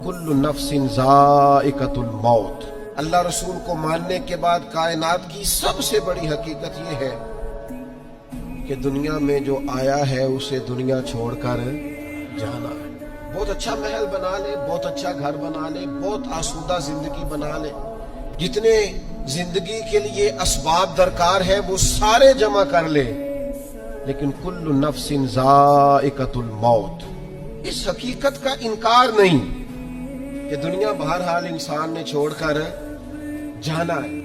कुल्लु नफ्सिन ज़ाइक़तुल मौत। अल्लाह रसूल को मानने के बाद कायनात की सबसे बड़ी हकीकत यह है कि दुनिया में जो आया है उसे दुनिया छोड़कर जाना है। बहुत अच्छा महल बना ले, बहुत अच्छा घर बना ले, बहुत आसूदा जिंदगी बना ले, जितने जिंदगी के लिए असबाब दरकार है वो सारे जमा कर ले, लेकिन कुल्लु नफ्सिन ज़ाइक़तुल मौत, इस हकीकत का इनकार नहीं कि दुनिया बहरहाल इंसान ने छोड़कर जाना है।